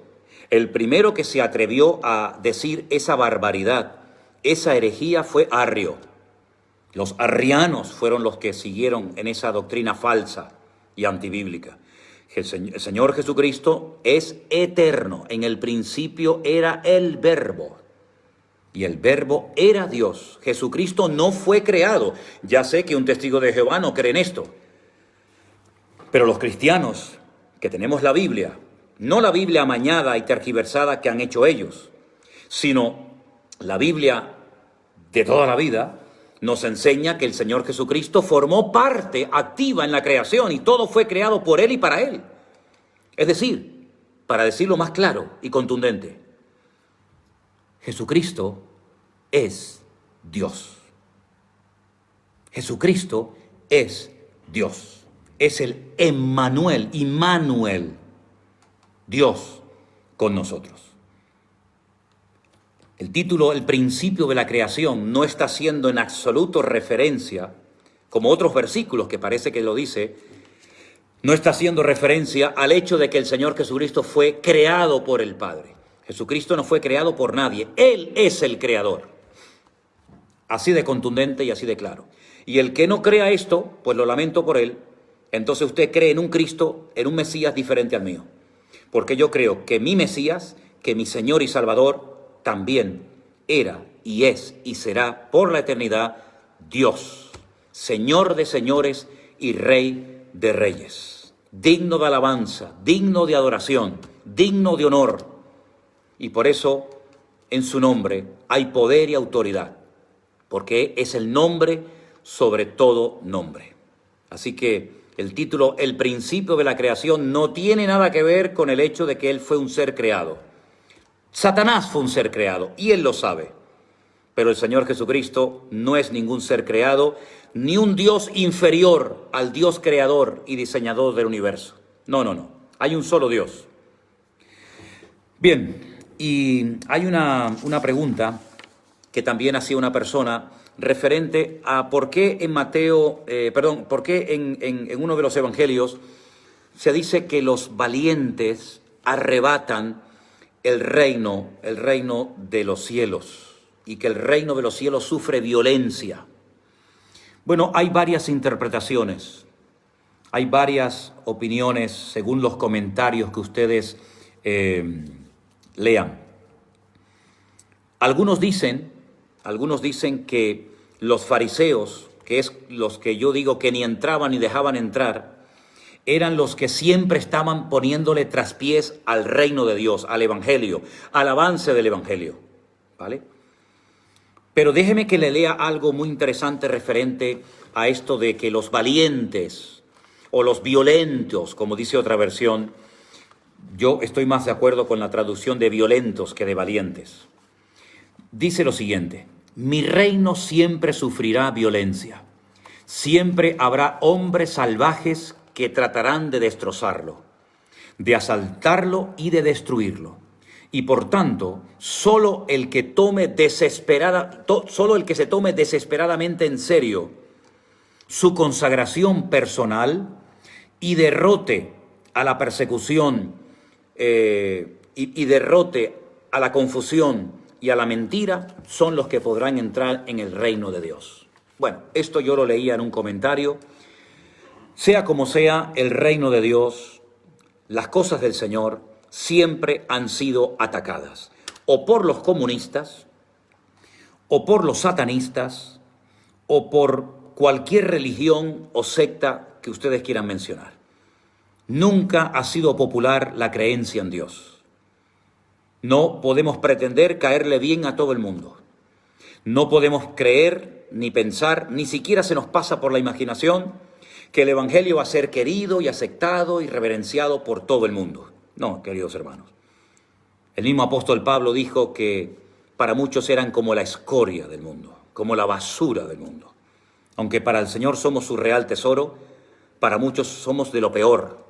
el primero que se atrevió a decir esa barbaridad, esa herejía, fue Arrio. Los arrianos fueron los que siguieron en esa doctrina falsa y antibíblica. El Señor Jesucristo es eterno. En el principio era el Verbo, y el Verbo era Dios. Jesucristo no fue creado. Ya sé que un testigo de Jehová no cree en esto, pero los cristianos que tenemos la Biblia, no la Biblia amañada y tergiversada que han hecho ellos, sino la Biblia de toda la vida, nos enseña que el Señor Jesucristo formó parte activa en la creación y todo fue creado por Él y para Él. Es decir, para decirlo más claro y contundente, Jesucristo es Dios. Jesucristo es Dios. Es el Emmanuel, Dios con nosotros. El título, el principio de la creación, no está haciendo en absoluto referencia, como otros versículos que parece que lo dice, no está haciendo referencia al hecho de que el Señor Jesucristo fue creado por el Padre. Jesucristo no fue creado por nadie, Él es el creador. Así de contundente y así de claro. Y el que no crea esto, pues lo lamento por él, entonces usted cree en un Cristo, en un Mesías diferente al mío. Porque yo creo que mi Mesías, que mi Señor y Salvador, también era y es y será por la eternidad Dios, Señor de señores y Rey de reyes, digno de alabanza, digno de adoración, digno de honor. Y por eso en su nombre hay poder y autoridad, porque es el nombre sobre todo nombre. Así que el título, el principio de la creación, no tiene nada que ver con el hecho de que Él fue un ser creado. Satanás fue un ser creado y él lo sabe, pero el Señor Jesucristo no es ningún ser creado, ni un Dios inferior al Dios creador y diseñador del universo. No. Hay un solo Dios. Bien, y hay una pregunta que también hacía una persona referente a por qué en por qué en uno de los evangelios se dice que los valientes arrebatan el reino de los cielos, y que el reino de los cielos sufre violencia. Bueno, hay varias interpretaciones, hay varias opiniones según los comentarios que ustedes lean. Algunos dicen que los fariseos, que es los que yo digo que ni entraban ni dejaban entrar, eran los que siempre estaban poniéndole traspiés al reino de Dios, al evangelio, al avance del evangelio, ¿vale? Pero déjeme que le lea algo muy interesante referente a esto de que los valientes o los violentos, como dice otra versión, yo estoy más de acuerdo con la traducción de violentos que de valientes. Dice lo siguiente: mi reino siempre sufrirá violencia, siempre habrá hombres salvajes que tratarán de destrozarlo, de asaltarlo y de destruirlo. Y por tanto, solo el que se tome desesperadamente en serio su consagración personal y derrote a la persecución y derrote a la confusión y a la mentira, son los que podrán entrar en el reino de Dios. Bueno, esto yo lo leía en un comentario. Sea como sea, el reino de Dios, las cosas del Señor, siempre han sido atacadas, o por los comunistas, o por los satanistas, o por cualquier religión o secta que ustedes quieran mencionar. Nunca ha sido popular la creencia en Dios. No podemos pretender caerle bien a todo el mundo. No podemos creer, ni pensar, ni siquiera se nos pasa por la imaginación que el evangelio va a ser querido y aceptado y reverenciado por todo el mundo. No, queridos hermanos. El mismo apóstol Pablo dijo que para muchos eran como la escoria del mundo, como la basura del mundo. Aunque para el Señor somos su real tesoro, para muchos somos de lo peor.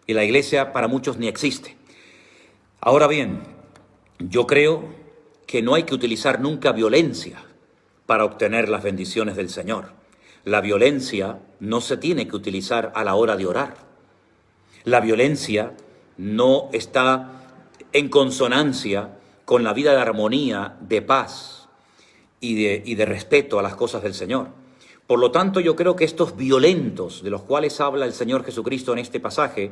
Y la iglesia para muchos ni existe. Ahora bien, yo creo que no hay que utilizar nunca violencia para obtener las bendiciones del Señor. La violencia no se tiene que utilizar a la hora de orar. La violencia no está en consonancia con la vida de armonía, de paz y de respeto a las cosas del Señor. Por lo tanto, yo creo que estos violentos de los cuales habla el Señor Jesucristo en este pasaje,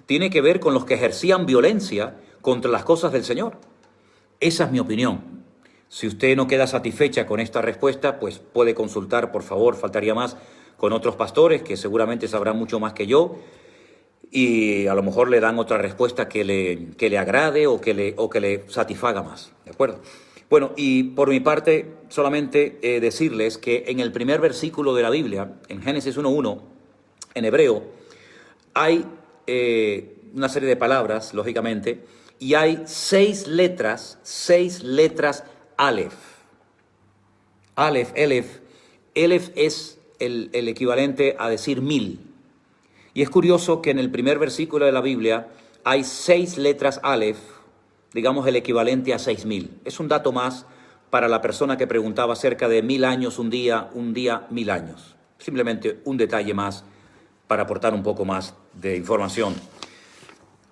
tiene que ver con los que ejercían violencia contra las cosas del Señor. Esa es mi opinión. Si usted no queda satisfecha con esta respuesta, pues puede consultar, por favor, faltaría más, con otros pastores que seguramente sabrán mucho más que yo y a lo mejor le dan otra respuesta que le agrade o que le satisfaga más, ¿de acuerdo? Bueno, y por mi parte, solamente decirles que en el primer versículo de la Biblia, en Génesis 1:1, en hebreo, hay una serie de palabras, lógicamente, y hay 6 letras Aleph. Aleph, Elef. Elef es el equivalente a decir 1000. Y es curioso que en el primer versículo de la Biblia hay 6 letras Aleph, digamos el equivalente a 6000. Es un dato más para la persona que preguntaba acerca de 1000 años, un día 1000 años. Simplemente un detalle más para aportar un poco más de información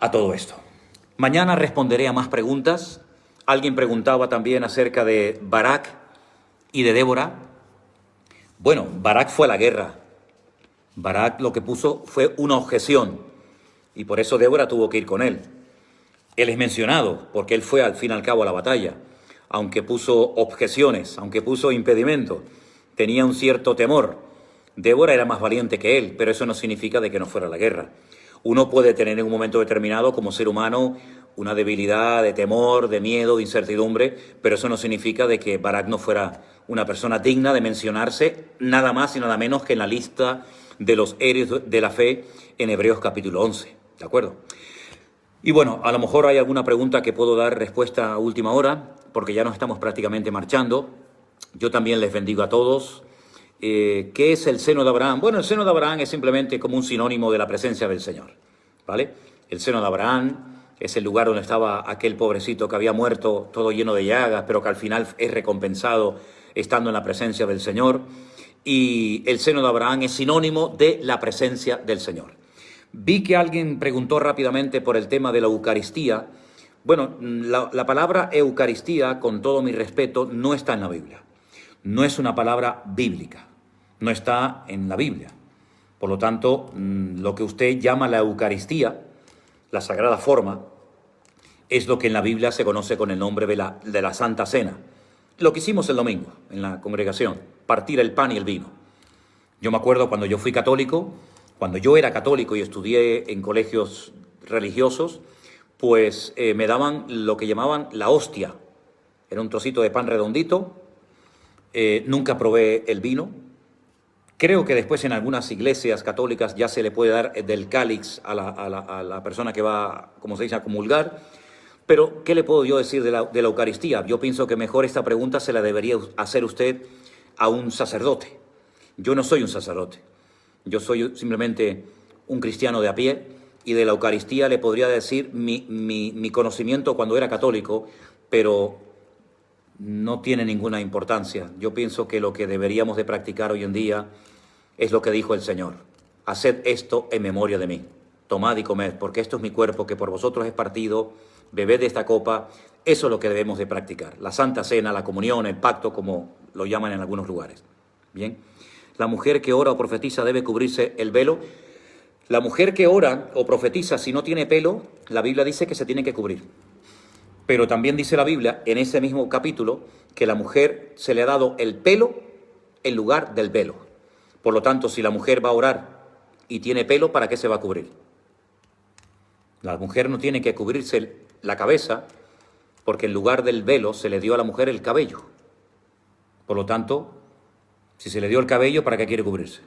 a todo esto. Mañana responderé a más preguntas. Alguien preguntaba también acerca de Barak y de Débora. Bueno, Barak fue a la guerra. Barak lo que puso fue una objeción y por eso Débora tuvo que ir con él. Él es mencionado porque él fue al fin y al cabo a la batalla, aunque puso objeciones, aunque puso impedimentos, tenía un cierto temor. Débora era más valiente que él, pero eso no significa de que no fuera a la guerra. Uno puede tener en un momento determinado como ser humano una debilidad de temor, de miedo, de incertidumbre, pero eso no significa de que Barak no fuera una persona digna de mencionarse nada más y nada menos que en la lista de los héroes de la fe en Hebreos capítulo 11, ¿de acuerdo? Y bueno, a lo mejor hay alguna pregunta que puedo dar respuesta a última hora, porque ya nos estamos prácticamente marchando. Yo también les bendigo a todos. ¿Qué es el seno de Abraham? Bueno, el seno de Abraham es simplemente como un sinónimo de la presencia del Señor, ¿vale? El seno de Abraham es el lugar donde estaba aquel pobrecito que había muerto todo lleno de llagas, pero que al final es recompensado estando en la presencia del Señor. Y el seno de Abraham es sinónimo de la presencia del Señor. Vi que alguien preguntó rápidamente por el tema de la Eucaristía. Bueno, la palabra Eucaristía, con todo mi respeto, no está en la Biblia. No es una palabra bíblica, no está en la Biblia. Por lo tanto, lo que usted llama la Eucaristía, la Sagrada Forma, es lo que en la Biblia se conoce con el nombre de la Santa Cena. Lo que hicimos el domingo en la congregación, partir el pan y el vino. Yo me acuerdo cuando yo fui católico, cuando yo era católico y estudié en colegios religiosos, pues me daban lo que llamaban la hostia. Era un trocito de pan redondito. Nunca probé el vino. Creo que después en algunas iglesias católicas ya se le puede dar del cáliz a la persona que va, como se dice, a comulgar. Pero, ¿qué le puedo yo decir de la Eucaristía? Yo pienso que mejor esta pregunta se la debería hacer usted a un sacerdote. Yo no soy un sacerdote. Yo soy simplemente un cristiano de a pie, y de la Eucaristía le podría decir mi conocimiento cuando era católico, pero no tiene ninguna importancia. Yo pienso que lo que deberíamos de practicar hoy en día es lo que dijo el Señor. Haced esto en memoria de mí. Tomad y comed, porque esto es mi cuerpo que por vosotros es partido. Bebed de esta copa. Eso es lo que debemos de practicar. La Santa Cena, la comunión, el pacto, como lo llaman en algunos lugares. Bien. La mujer que ora o profetiza debe cubrirse el velo. La mujer que ora o profetiza, si no tiene pelo, la Biblia dice que se tiene que cubrir. Pero también dice la Biblia, en ese mismo capítulo, que la mujer se le ha dado el pelo en lugar del velo. Por lo tanto, si la mujer va a orar y tiene pelo, ¿para qué se va a cubrir? La mujer no tiene que cubrirse la cabeza, porque en lugar del velo se le dio a la mujer el cabello. Por lo tanto, si se le dio el cabello, ¿para qué quiere cubrirse?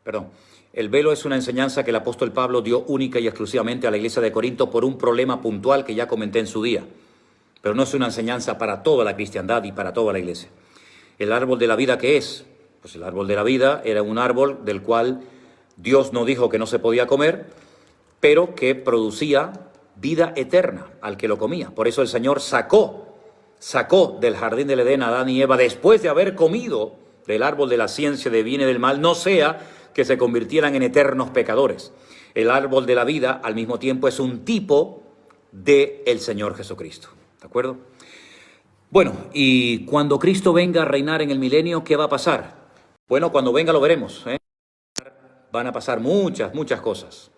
Perdón. El velo es una enseñanza que el apóstol Pablo dio única y exclusivamente a la iglesia de Corinto por un problema puntual que ya comenté en su día. Pero no es una enseñanza para toda la cristiandad y para toda la iglesia. ¿El árbol de la vida qué es? Pues el árbol de la vida era un árbol del cual Dios no dijo que no se podía comer, pero que producía vida eterna al que lo comía. Por eso el Señor sacó del jardín del Edén a Adán y Eva después de haber comido del árbol de la ciencia de bien y del mal, no sea que se convirtieran en eternos pecadores. El árbol de la vida al mismo tiempo es un tipo del Señor Jesucristo. ¿De acuerdo? Bueno, y cuando Cristo venga a reinar en el milenio, ¿qué va a pasar? Bueno, cuando venga lo veremos, ¿eh? Van a pasar muchas cosas.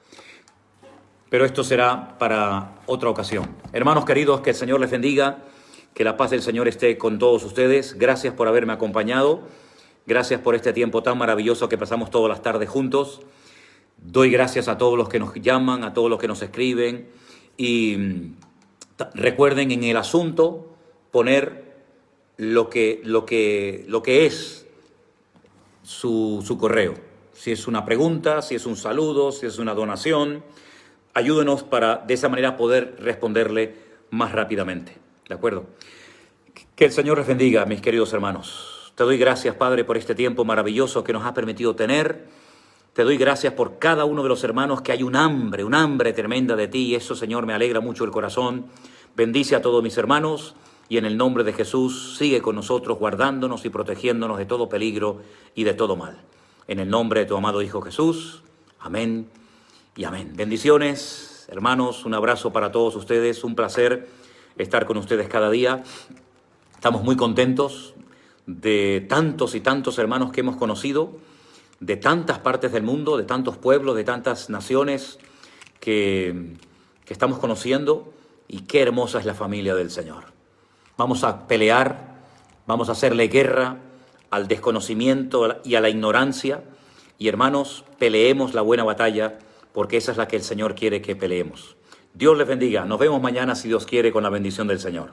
Pero esto será para otra ocasión. Hermanos queridos, que el Señor les bendiga, que la paz del Señor esté con todos ustedes. Gracias por haberme acompañado. Gracias por este tiempo tan maravilloso que pasamos todas las tardes juntos. Doy gracias a todos los que nos llaman, a todos los que nos escriben. Y recuerden en el asunto poner lo que es su correo. Si es una pregunta, si es un saludo, si es una donación, ayúdenos para de esa manera poder responderle más rápidamente. ¿De acuerdo? Que el Señor les bendiga, mis queridos hermanos. Te doy gracias, Padre, por este tiempo maravilloso que nos has permitido tener. Te doy gracias por cada uno de los hermanos que hay un hambre tremenda de ti, y eso, Señor, me alegra mucho el corazón. Bendice a todos mis hermanos y en el nombre de Jesús sigue con nosotros guardándonos y protegiéndonos de todo peligro y de todo mal. En el nombre de tu amado Hijo Jesús. Amén y amén. Bendiciones, hermanos, un abrazo para todos ustedes, un placer estar con ustedes cada día. Estamos muy contentos de tantos y tantos hermanos que hemos conocido, de tantas partes del mundo, de tantos pueblos, de tantas naciones que estamos conociendo, y qué hermosa es la familia del Señor. Vamos a pelear, vamos a hacerle guerra al desconocimiento y a la ignorancia, y hermanos, peleemos la buena batalla, porque esa es la que el Señor quiere que peleemos. Dios les bendiga. Nos vemos mañana, si Dios quiere, con la bendición del Señor.